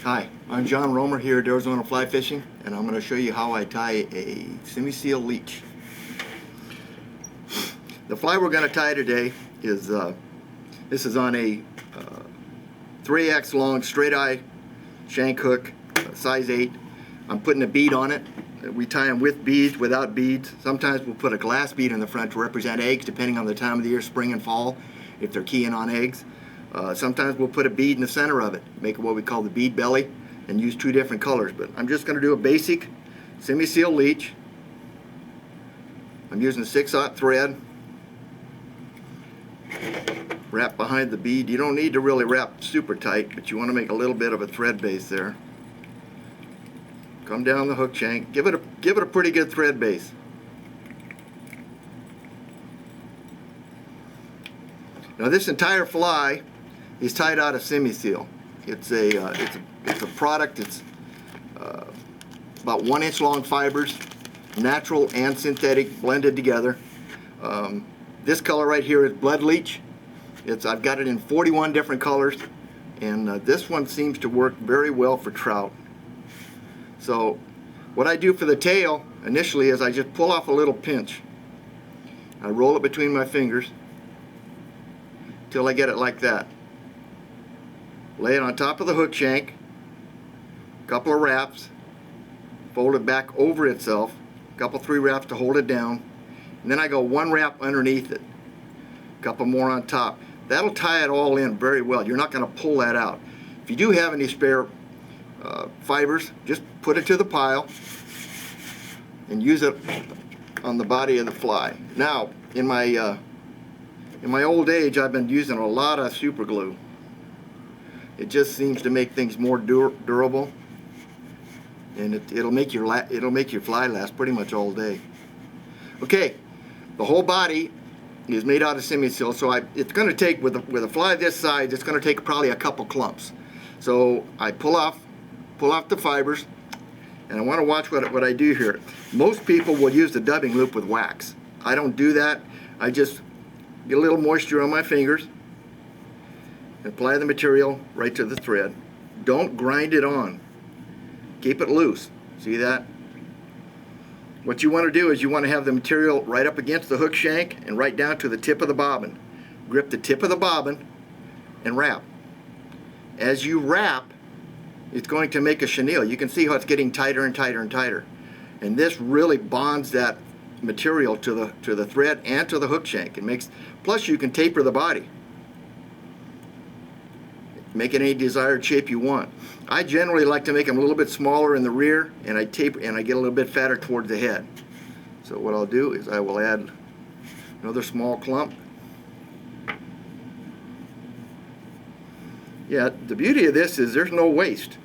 Hi, I'm John Rohmer here at Arizona Fly Fishing, and I'm going to show you how I tie a semi-seal leech. The fly we're going to tie today is this is on a 3X long straight eye shank hook, size 8. I'm putting a bead on it. We tie them with beads, without beads. Sometimes we'll put a glass bead in the front to represent eggs, depending on the time of the year, spring and fall, if they're keying on eggs. Sometimes we'll put a bead in the center of it, make it what we call the bead belly, and use 2 different colors. But I'm just going to do a basic semi-seal leech. I'm using a 6/0 thread. Wrap behind the bead. You don't need to really wrap super tight, but you want to make a little bit of a thread base there. Come down the hook shank. Give it a pretty good thread base. Now this entire fly is tied out of semi-seal. It's a product. It's about 1 inch long fibers, natural and synthetic blended together. This color right here is blood leech. I've got it in 41 different colors, and this one seems to work very well for trout. So what I do for the tail initially is I just pull off a little pinch. I roll it between my fingers till I get it like that. Lay it on top of the hook shank, a couple of wraps, fold it back over itself, a couple 3 wraps to hold it down, and then I go 1 wrap underneath it, a couple more on top. That'll tie it all in very well. You're not going to pull that out. If you do have any spare fibers, just put it to the pile and use it on the body of the fly. Now, in my old age, I've been using a lot of super glue. It just seems to make things more durable, and it'll make your fly last pretty much all day. Okay, the whole body is made out of semi-seal, so it's going to take, with a fly this size, it's going to take probably a couple clumps. So I pull off the fibers, and I want to watch what I do here. Most people will use the dubbing loop with wax. I don't do that. I just get a little moisture on my fingers, apply the material right to the thread. Don't grind it on. Keep it loose. See that? What you want to do is you want to have the material right up against the hook shank and right down to the tip of the bobbin. Grip the tip of the bobbin and wrap. As you wrap, it's going to make a chenille. You can see how it's getting tighter and tighter and tighter. And this really bonds that material to the thread and to the hook shank. Plus you can taper the body. Make it any desired shape you want. I generally like to make them a little bit smaller in the rear, and I taper and I get a little bit fatter towards the head. So what I'll do is I will add another small clump. Yeah, the beauty of this is there's no waste.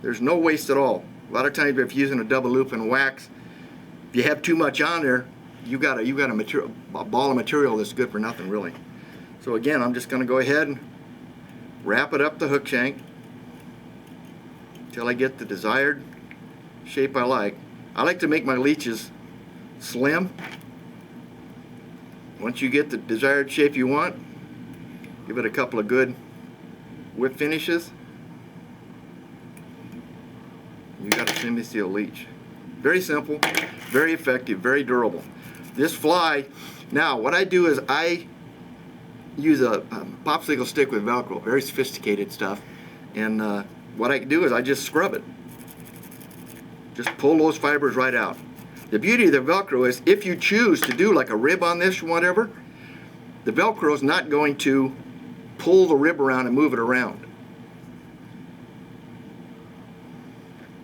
There's no waste at all. A lot of times if you're using a double loop and wax, if you have too much on there, you got a ball of material that's good for nothing really. So again, I'm just going to go ahead and wrap it up the hook shank until I get the desired shape I like. I like to make my leeches slim. Once you get the desired shape you want, give it a couple of good whip finishes. You got a semi-seal leech. Very simple, very effective, very durable. This fly, now what I do is I use a popsicle stick with Velcro, very sophisticated stuff, and what I do is I just scrub it. Just pull those fibers right out. The beauty of the Velcro is if you choose to do like a rib on this or whatever, the Velcro is not going to pull the rib around and move it around.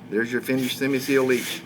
There's your finished semi-seal leech.